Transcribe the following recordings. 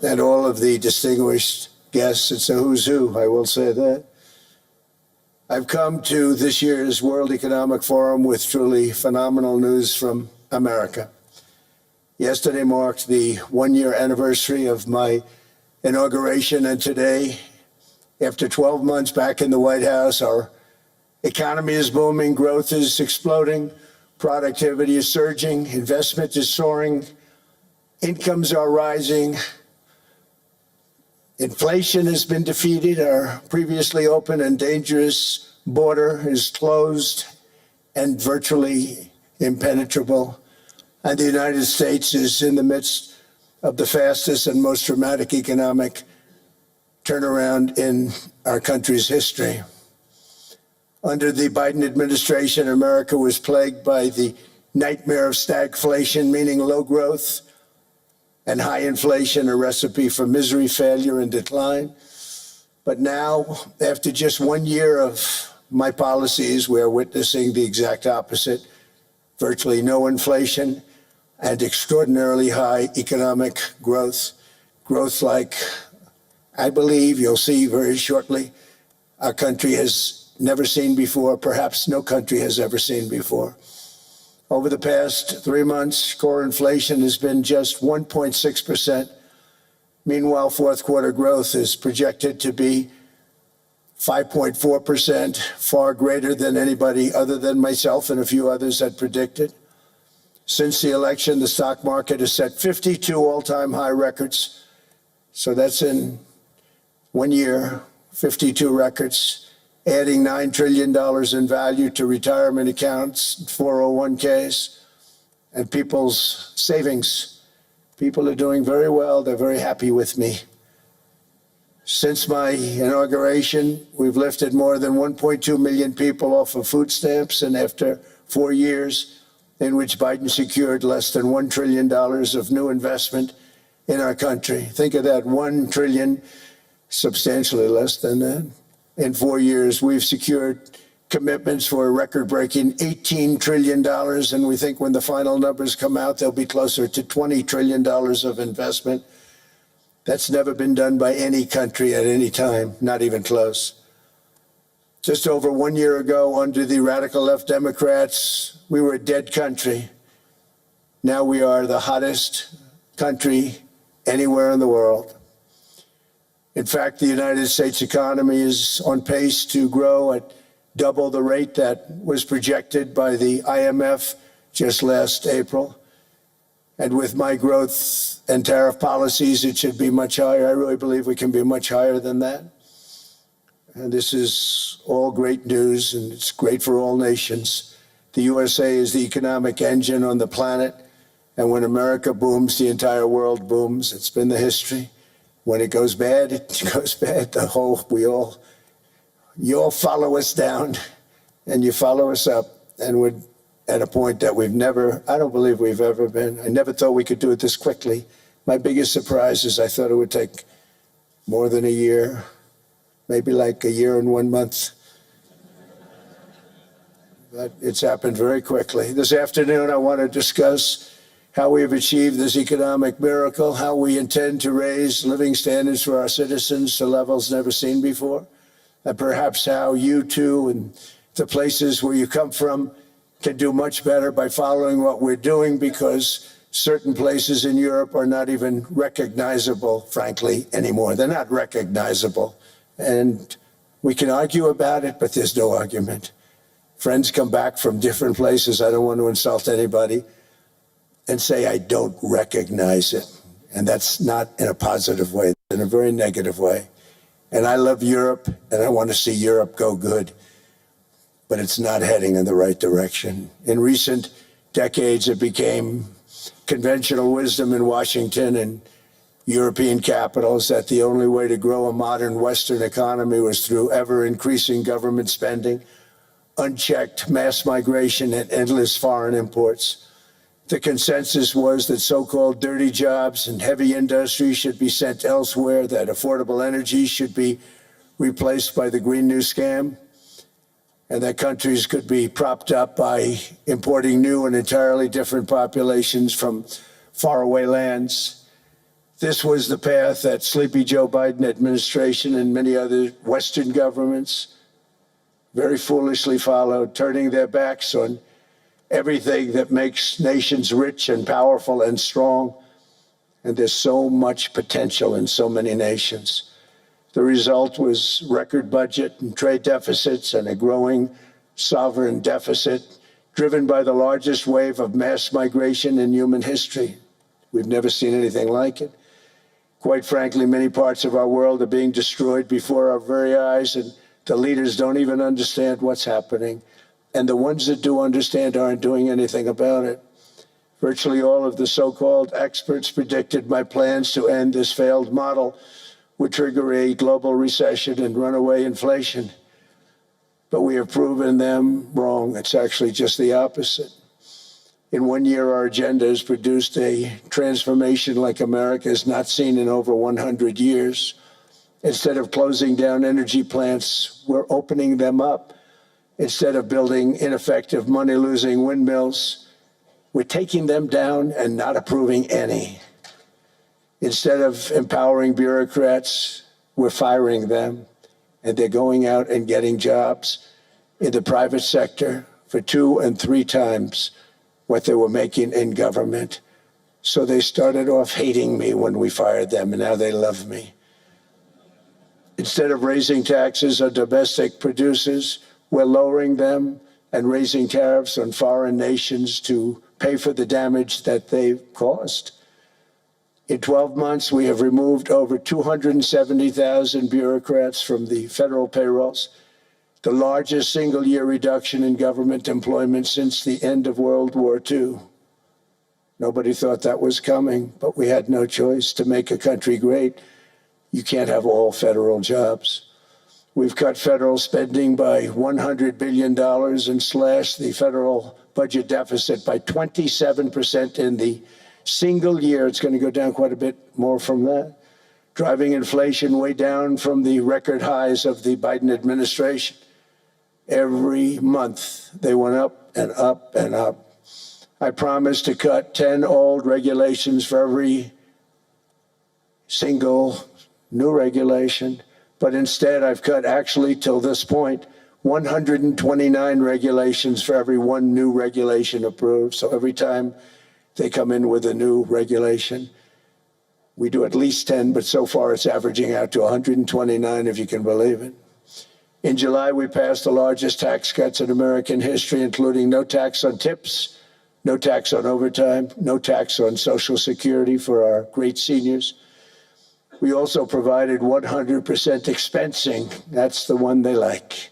and all of the distinguished guests. It's a who's who, I will say that. I've come to this year's World Economic Forum with truly phenomenal news from America. Yesterday marked the one-year anniversary of my inauguration, and today, after 12 months back in the White House, our economy is booming, growth is exploding, productivity is surging, investment is soaring, incomes are rising, inflation has been defeated, our previously open and dangerous border is closed and virtually impenetrable, and the United States is in the midst of the fastest and most dramatic economic turnaround in our country's history. Under the Biden administration, America was plagued by the nightmare of stagflation, meaning low growth and high inflation, a recipe for misery, failure, and decline. But now, after just 1 year of my policies, we're witnessing the exact opposite: virtually no inflation and extraordinarily high economic growth. Growth like, I believe you'll see very shortly, our country has never seen before, perhaps no country has ever seen before. Over the past 3 months, core inflation has been just 1.6%. Meanwhile, fourth quarter growth is projected to be 5.4%, far greater than anybody other than myself and a few others had predicted. Since the election, the stock market has set 52 all-time high records. So that's in 1 year, 52 records, adding $9 trillion in value to retirement accounts, 401ks, and people's savings. People are doing very well. They're very happy with me. Since my inauguration, we've lifted more than 1.2 million people off of food stamps, and after 4 years in which Biden secured less than $1 trillion of new investment in our country. Think of that, 1 trillion, substantially less than that. In 4 years, we've secured commitments for a record-breaking $18 trillion, and we think when the final numbers come out, they'll be closer to $20 trillion of investment. That's never been done by any country at any time, not even close. Just over 1 year ago, under the radical left Democrats, we were a dead country. Now we are the hottest country anywhere in the world. In fact, the United States economy is on pace to grow at double the rate that was projected by the IMF just last April. And with my growth and tariff policies, it should be much higher. I really believe we can be much higher than that. And this is all great news, and it's great for all nations. The USA is the economic engine on the planet, and when America booms, the entire world booms. It's been the history. When it goes bad, it goes bad. You all follow us down, and you follow us up, and we're at a point that I don't believe we've ever been. I never thought we could do it this quickly. My biggest surprise is I thought it would take more than a year, maybe like a year and 1 month. But it's happened very quickly. This afternoon, I want to discuss how we have achieved this economic miracle, how we intend to raise living standards for our citizens to levels never seen before, and perhaps how you too and the places where you come from can do much better by following what we're doing, because certain places in Europe are not even recognizable, frankly, anymore. They're not recognizable. And we can argue about it, but there's no argument. Friends come back from different places. I don't want to insult anybody and say I don't recognize it. And that's not in a positive way, in a very negative way. And I love Europe, and I want to see Europe go good, but it's not heading in the right direction. In recent decades, it became conventional wisdom in Washington and European capitals that the only way to grow a modern Western economy was through ever-increasing government spending, unchecked mass migration, and endless foreign imports. The consensus was that so-called dirty jobs and heavy industry should be sent elsewhere, that affordable energy should be replaced by the Green New Scam, and that countries could be propped up by importing new and entirely different populations from faraway lands. This was the path that sleepy Joe Biden administration and many other Western governments very foolishly followed, turning their backs on everything that makes nations rich and powerful and strong. And there's so much potential in so many nations. The result was record budget and trade deficits and a growing sovereign deficit driven by the largest wave of mass migration in human history. We've never seen anything like it. Quite frankly, many parts of our world are being destroyed before our very eyes, and the leaders don't even understand what's happening. And the ones that do understand aren't doing anything about it. Virtually all of the so-called experts predicted my plans to end this failed model would trigger a global recession and runaway inflation. But we have proven them wrong. It's actually just the opposite. In 1 year, our agenda has produced a transformation like America has not seen in over 100 years. Instead of closing down energy plants, we're opening them up. Instead of building ineffective, money-losing windmills, we're taking them down and not approving any. Instead of empowering bureaucrats, we're firing them, and they're going out and getting jobs in the private sector for 2 and 3 times what they were making in government. So they started off hating me when we fired them, and now they love me. Instead of raising taxes on domestic producers, we're lowering them and raising tariffs on foreign nations to pay for the damage that they've caused. In 12 months, we have removed over 270,000 bureaucrats from the federal payrolls, the largest single-year reduction in government employment since the end of World War II. Nobody thought that was coming, but we had no choice. To make a country great, you can't have all federal jobs. We've cut federal spending by $100 billion and slashed the federal budget deficit by 27% in the single year. It's going to go down quite a bit more from that, driving inflation way down from the record highs of the Biden administration. Every month, they went up and up and up. I promised to cut 10 old regulations for every single new regulation, but instead I've cut, actually till this point, 129 regulations for every 1 new regulation approved. So every time they come in with a new regulation, we do at least 10, but so far it's averaging out to 129, if you can believe it. In July, we passed the largest tax cuts in American history, including no tax on tips, no tax on overtime, no tax on Social Security for our great seniors. We also provided 100% expensing, that's the one they like,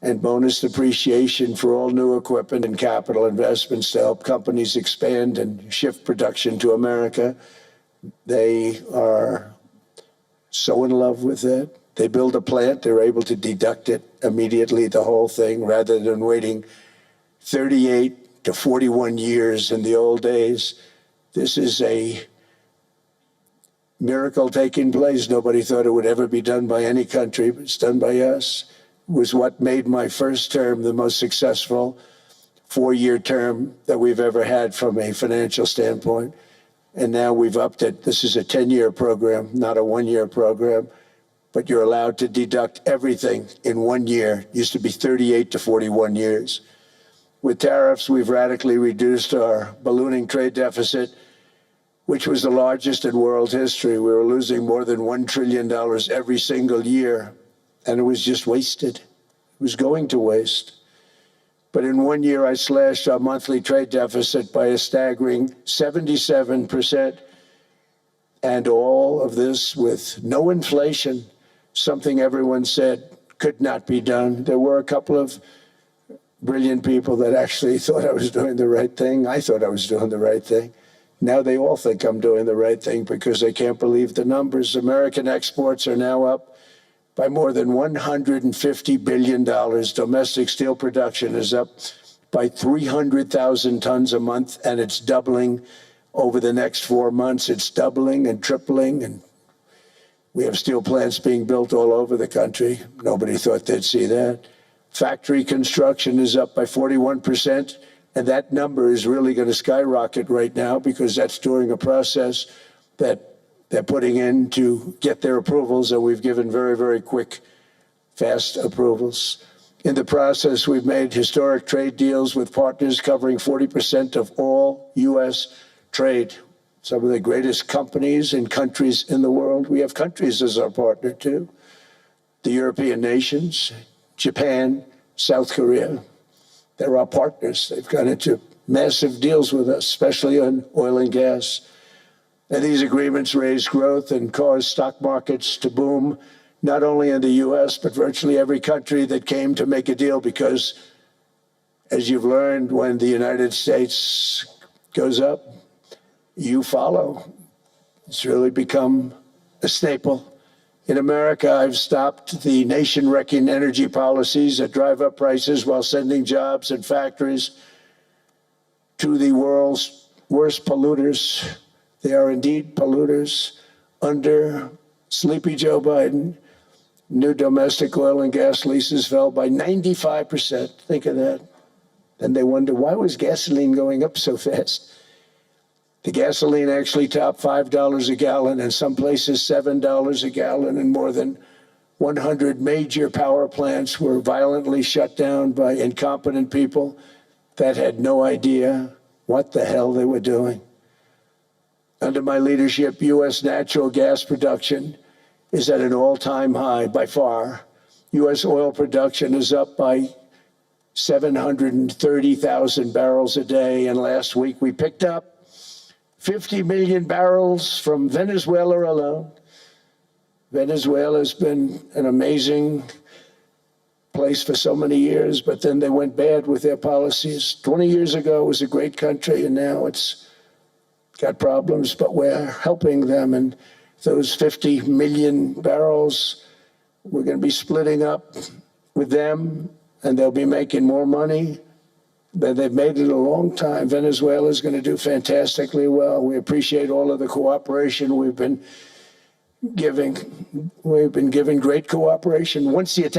and bonus depreciation for all new equipment and capital investments to help companies expand and shift production to America. They are so in love with it. They build a plant, they're able to deduct it immediately, the whole thing, rather than waiting 38 to 41 years in the old days. This is a miracle taking place. Nobody thought it would ever be done by any country, but it's done by us. It was what made my first term the most successful 4-year term that we've ever had from a financial standpoint. And now we've upped it. This is a 10-year program, not a 1-year program, but you're allowed to deduct everything in 1 year. It used to be 38 to 41 years. With tariffs, we've radically reduced our ballooning trade deficit, which was the largest in world history. We were losing more than $1 trillion every single year, and it was just wasted. It was going to waste. But in 1 year, I slashed our monthly trade deficit by a staggering 77%, and all of this with no inflation, something everyone said could not be done. There were a couple of brilliant people that actually thought I was doing the right thing. I thought I was doing the right thing. Now they all think I'm doing the right thing because they can't believe the numbers. American exports are now up by more than $150 billion. Domestic steel production is up by 300,000 tons a month, and it's doubling over the next 4 months. It's doubling and tripling, and we have steel plants being built all over the country. Nobody thought they'd see that. Factory construction is up by 41%, and that number is really going to skyrocket right now because that's during a process that they're putting in to get their approvals, and we've given very, very quick, fast approvals. In the process, we've made historic trade deals with partners covering 40% of all U.S. trade. Some of the greatest companies and countries in the world. We have countries as our partner, too. The European nations, Japan, South Korea. They're our partners. They've gone into massive deals with us, especially on oil and gas. And these agreements raise growth and cause stock markets to boom, not only in the U.S., but virtually every country that came to make a deal, because, as you've learned, when the United States goes up, you follow. It's really become a staple. In America, I've stopped the nation-wrecking energy policies that drive up prices while sending jobs and factories to the world's worst polluters. They are indeed polluters. Under sleepy Joe Biden, new domestic oil and gas leases fell by 95%. Think of that. And they wonder, why was gasoline going up so fast? The gasoline actually topped $5 a gallon, and some places $7 a gallon, and more than 100 major power plants were violently shut down by incompetent people that had no idea what the hell they were doing. Under my leadership, U.S. natural gas production is at an all-time high by far. U.S. oil production is up by 730,000 barrels a day, and last week we picked up 50 million barrels from Venezuela alone. Venezuela's been an amazing place for so many years, but then they went bad with their policies. 20 years ago, it was a great country, and now it's got problems, but we're helping them. And those 50 million barrels, we're going to be splitting up with them, and they'll be making more money. But they've made it a long time. Venezuela is going to do fantastically well. We appreciate all of the cooperation we've been giving. We've been giving great cooperation. Once the